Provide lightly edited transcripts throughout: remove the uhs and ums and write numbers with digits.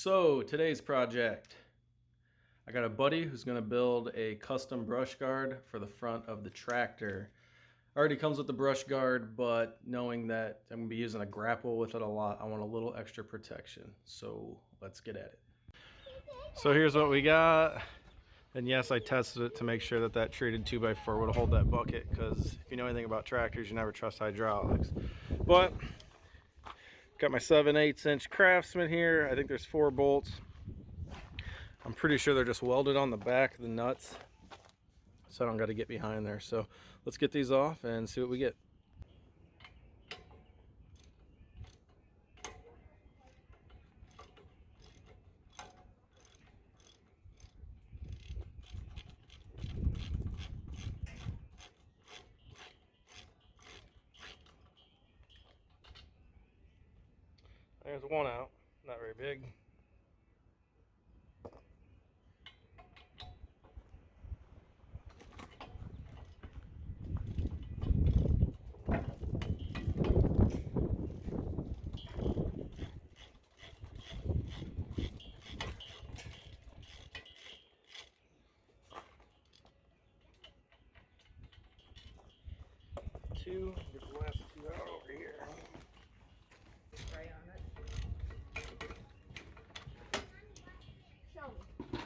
So today's project, I got a buddy who's going to build a custom brush guard for the front of the tractor. Already comes with the brush guard, but knowing that I'm going to be using a grapple with it a lot, I want a little extra protection. So let's get at it. So here's what we got. And yes, I tested it to make sure that that treated 2x4 would hold that bucket, because if you know anything about tractors, you never trust hydraulics. But got my 7/8" Craftsman here. I think there's 4 bolts. I'm pretty sure they're just welded on the back of the nuts, so I don't got to get behind there. So let's get these off and see what we get. There's one out, not very big. Get the last 2 out over here. Spray on it. Show me.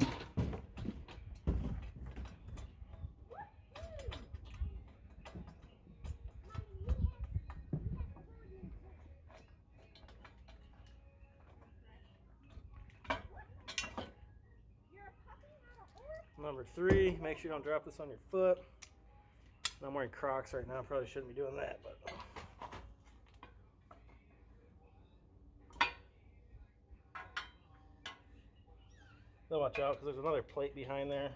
Number 3, make sure you don't drop this on your foot. I'm wearing Crocs right now, probably shouldn't be doing that, but they'll watch out because there's another plate behind there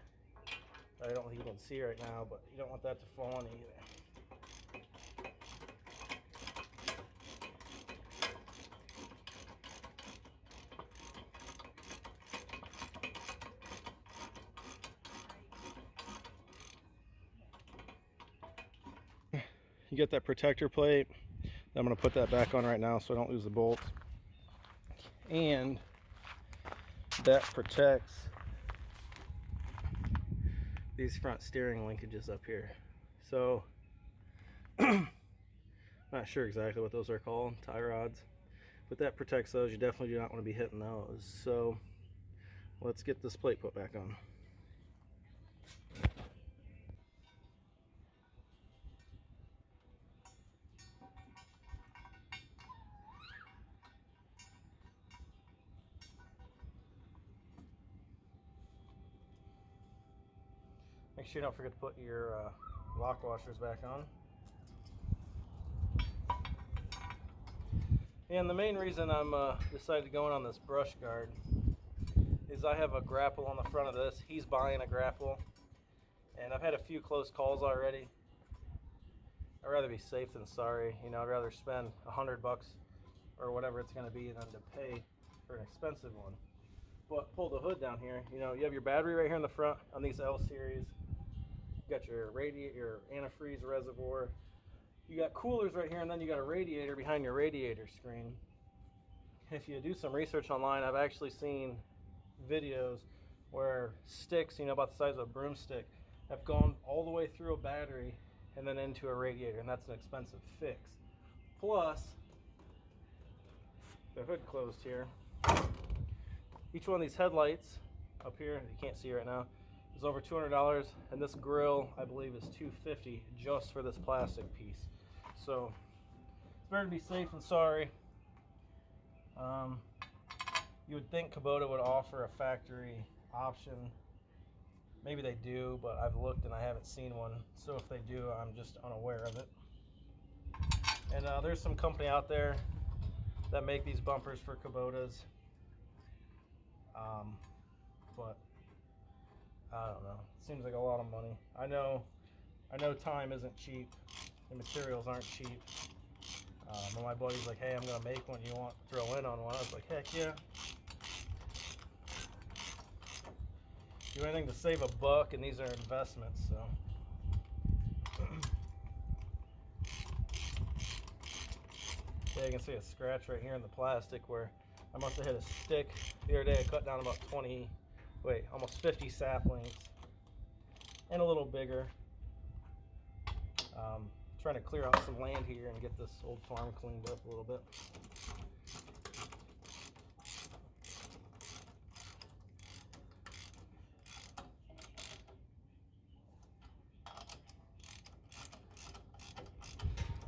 that I don't think you can see right now, but you don't want that to fall on either. You get that protector plate. I'm going to put that back on right now so I don't lose the bolts. And that protects these front steering linkages up here. So, not sure exactly what those are called, tie rods. But that protects those. You definitely do not want to be hitting those. So, let's get this plate put back on. Make sure you don't forget to put your lock washers back on. And the main reason I'm decided to go in on this brush guard is I have a grapple on the front of this. He's buying a grapple, and I've had a few close calls already. I'd rather be safe than sorry. You know, I'd rather spend $100 or whatever it's going to be than to pay for an expensive one. But pull the hood down here. You know, you have your battery right here in the front on these L series. You got your radiator, your antifreeze reservoir. You got coolers right here, and then you got a radiator behind your radiator screen. If you do some research online, I've actually seen videos where sticks, you know, about the size of a broomstick, have gone all the way through a battery and then into a radiator, and that's an expensive fix. Plus, the hood closed here. Each one of these headlights up here, you can't see right now, is over $200, and this grill, I believe, is $250 just for this plastic piece. So it's better to be safe than sorry. You would think Kubota would offer a factory option. Maybe they do, but I've looked and I haven't seen one. So if they do, I'm just unaware of it. And there's some company out there that make these bumpers for Kubotas. But I don't know. It seems like a lot of money. I know time isn't cheap. The materials aren't cheap. And my buddy's like, hey, I'm going to make one. You want to throw in on one? I was like, heck yeah. Do anything to save $1, and these are investments, so. Yeah, you can see a scratch right here in the plastic where I must have hit a stick. The other day I cut down about almost 50 saplings. And a little bigger. Trying to clear out some land here and get this old farm cleaned up a little bit.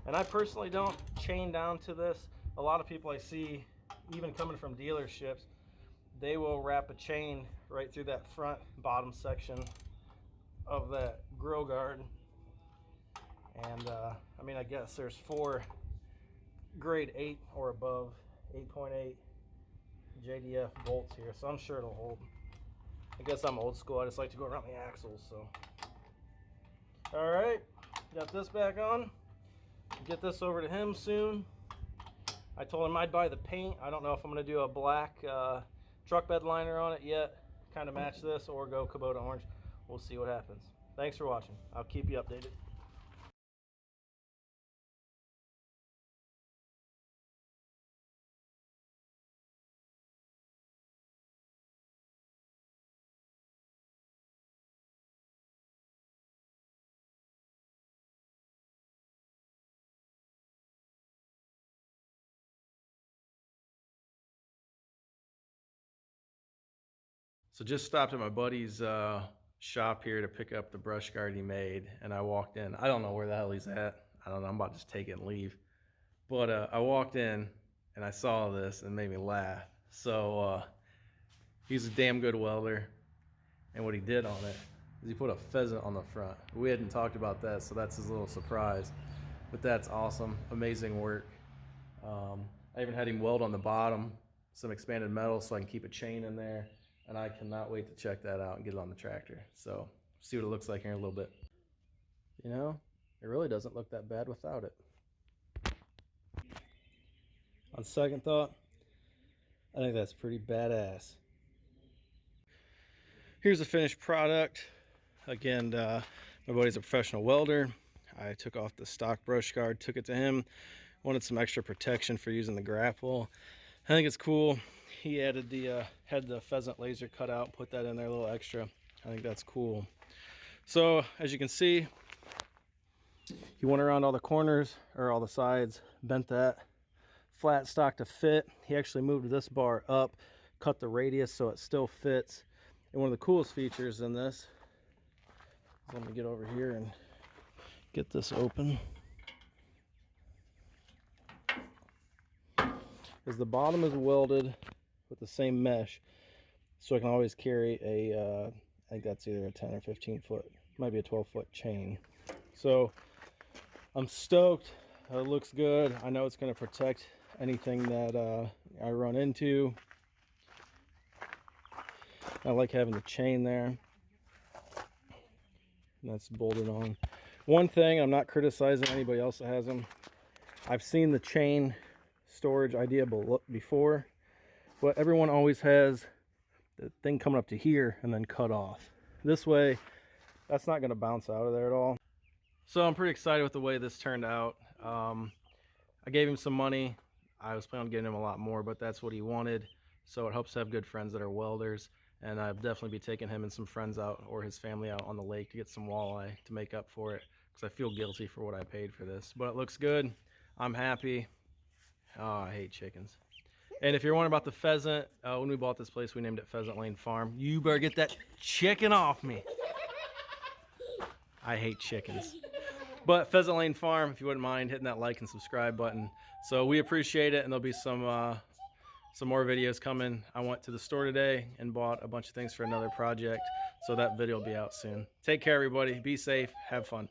And I personally don't chain down to this. A lot of people I see, even coming from dealerships, they will wrap a chain right through that front bottom section of that grill guard. And I mean, I guess there's 4 grade 8 or above 8.8 JDF bolts here, so I'm sure it'll hold. I guess I'm old school. I just like to go around the axles. So all right, got this back on. Get this over to him soon. I told him I'd buy the paint. I don't know if I'm going to do a black truck bed liner on it yet, kind of match this, or go Kubota orange. We'll see what happens. Thanks for watching. I'll keep you updated. So just stopped at my buddy's shop here to pick up the brush guard he made, and I walked in. I don't know where the hell he's at. I don't know. I'm about to just take it and leave. But I walked in and I saw this and it made me laugh. So he's a damn good welder, and what he did on it is he put a pheasant on the front. We hadn't talked about that, so that's his little surprise. But that's awesome. Amazing work. I even had him weld on the bottom some expanded metal so I can keep a chain in there. And I cannot wait to check that out and get it on the tractor. So see what it looks like here in a little bit. You know, it really doesn't look that bad without it. On second thought, I think that's pretty badass. Here's the finished product. Again, my buddy's a professional welder. I took off the stock brush guard, took it to him. Wanted some extra protection for using the grapple. I think it's cool. He added had the pheasant laser cut out, put that in there a little extra. I think that's cool. So as you can see, he went around all the corners, or all the sides, bent that flat stock to fit. He actually moved this bar up, cut the radius so it still fits. And one of the coolest features in this, let me get over here and get this open, is the bottom is welded with the same mesh, so I can always carry a I think that's either a 10 or 15 foot, might be a 12-foot chain. So I'm stoked. It looks good. I know it's going to protect anything that I run into. I like having the chain there, and that's bolted on. One thing, I'm not criticizing anybody else that has them. I've seen the chain storage idea before, but everyone always has the thing coming up to here and then cut off. This way, that's not going to bounce out of there at all. So I'm pretty excited with the way this turned out. I gave him some money. I was planning on getting him a lot more, but that's what he wanted. So it helps to have good friends that are welders, and I'll definitely be taking him and some friends out, or his family out on the lake, to get some walleye to make up for it, because I feel guilty for what I paid for this. But it looks good. I'm happy. Oh, I hate chickens. And if you're wondering about the pheasant, when we bought this place, we named it Pheasant Lane Farm. You better get that chicken off me. I hate chickens. But Pheasant Lane Farm, if you wouldn't mind hitting that like and subscribe button. So we appreciate it, and there'll be some more videos coming. I went to the store today and bought a bunch of things for another project, so that video will be out soon. Take care, everybody. Be safe. Have fun.